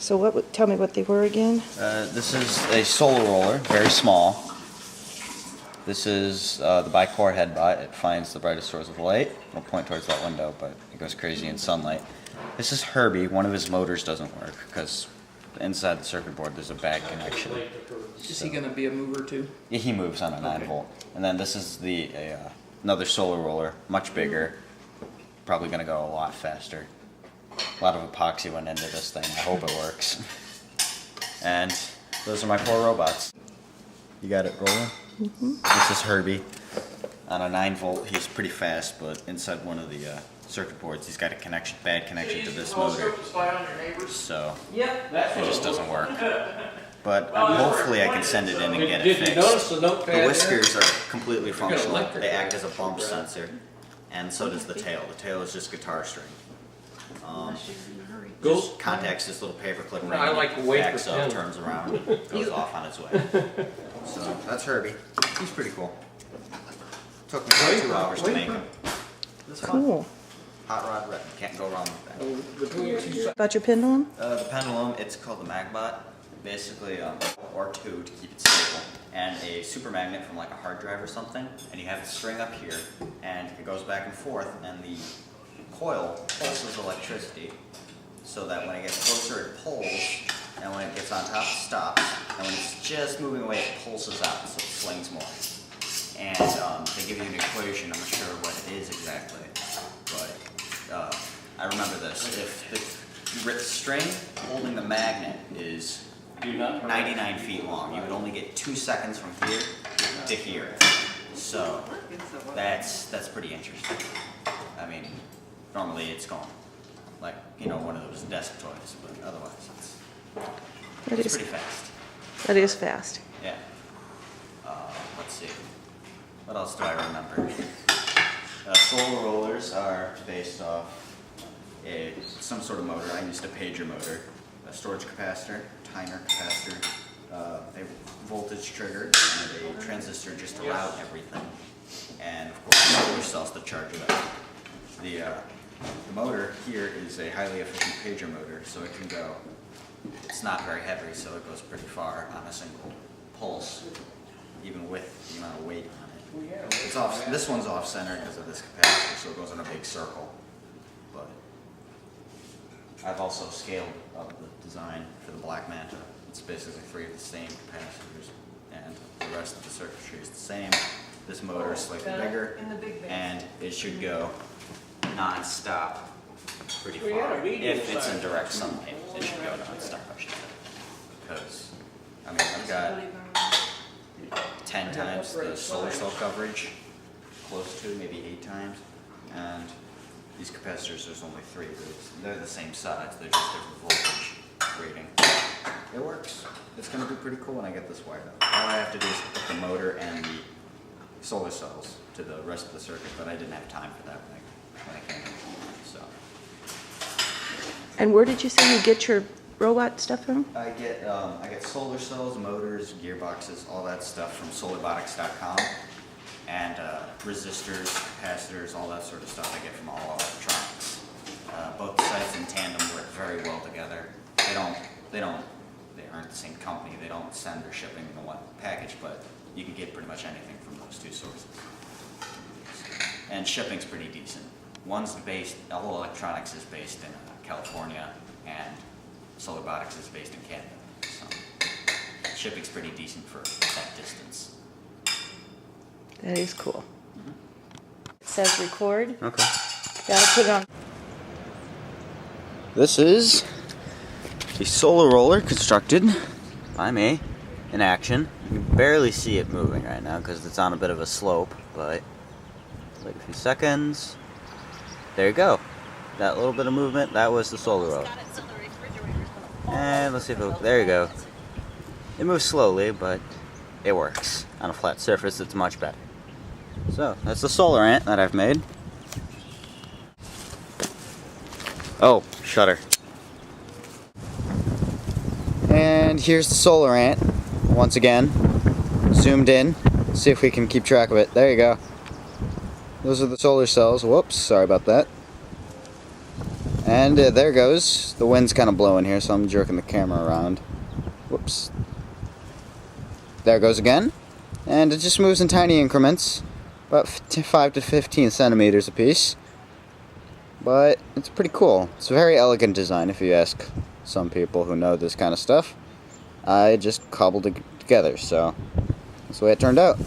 So tell me what they were again? This is a solar roller, very small. This is the bicore headbot. It finds the brightest source of light. It'll point towards that window, but it goes crazy in sunlight. This is Herbie. One of his motors doesn't work because inside the circuit board there's a bad connection. Is he going to be a mover too? Yeah, he moves on a 9-volt. And then this is another solar roller, much bigger. Probably going to go a lot faster. A lot of epoxy went into this thing. I hope it works. And those are my 4 robots. You got it rolling? This is Herbie. On a 9-volt, he's pretty fast, but inside one of the circuit boards, he's got a bad connection to this motor. So it just doesn't work. But hopefully I can send it in and get it fixed. The whiskers are completely functional. They act as a bump sensor. And so does the tail. The tail is just guitar string. Just contacts this little paperclip ring. I like to wait backs for up, him. turns around, goes off on its way. So that's Herbie. He's pretty cool. Took me about 2 hours to make him. This Cool. Hot rod red. Can't go wrong with that. About your pendulum? The pendulum, it's called the Magbot. Basically, or 2 to keep it stable, and a super magnet from like a hard drive or something, and you have the string up here, and it goes back and forth, and the coil pulses electricity, so that when it gets closer it pulls, and when it gets on top it stops, and when it's just moving away it pulses out, so it slings more. And they give you an equation, I'm not sure what it is exactly, but I remember this. If the string holding the magnet is 99 feet long, you would only get 2 seconds from here to here. So that's pretty interesting. I mean, normally it's going like, you know, one of those desk toys, but otherwise it's pretty fast. That is fast. Yeah. Let's see. What else do I remember? Solar rollers are based off some sort of motor. I used a pager motor, a storage capacitor, timer capacitor, a voltage trigger, and a transistor just to route everything, and of course solar cells to charge it up. The motor here is a highly efficient pager motor, so it can go. It's not very heavy, so it goes pretty far on a single pulse, even with the amount of weight on it. It's off. This one's off center because of this capacitor, so it goes in a big circle. But I've also scaled up the design for the Black Manta. It's basically 3 of the same capacitors, and the rest of the circuitry is the same. This motor is slightly bigger, and it should go non-stop pretty far. If it's in direct sunlight, it should go non-stop, I should say. Because, I mean, I've got 10 times the solar cell coverage, close to, maybe 8 times, and these capacitors, there's only 3. They're the same size, they're just different voltage rating. It works. It's going to be pretty cool when I get this wired up. All I have to do is put the motor and the solar cells to the rest of the circuit, but I didn't have time for that when I came in. So. And where did you say you get your robot stuff from? I get solar cells, motors, gearboxes, all that stuff from solarbotics.com, and resistors, capacitors, all that sort of stuff I get from All Electronics. Both sites in tandem work very well together. They aren't the same company. They don't send their shipping in one package, but you can get pretty much anything from those 2 sources. And shipping's pretty decent. All Electronics is based in California, and Solarbotics is based in Canada. So shipping's pretty decent for that distance. That is cool. It says record. Okay. Gotta put it on. This is a solar roller constructed by me in action. You can barely see it moving right now because it's on a bit of a slope, but wait a few seconds. There you go. That little bit of movement, that was the solar roller. And let's see if there you go. It moves slowly, but it works. On a flat surface, it's much better. So, that's the solar ant that I've made. Oh, shutter. And here's the solar ant. Once again, zoomed in. See if we can keep track of it. There you go. Those are the solar cells. Whoops, sorry about that. And And there it goes. The wind's kind of blowing here, so I'm jerking the camera around. Whoops. There it goes again. And it just moves in tiny increments, about 5 to 15 centimeters a piece. But it's pretty cool. It's a very elegant design, if you ask some people who know this kind of stuff. I just cobbled it together, so that's the way it turned out.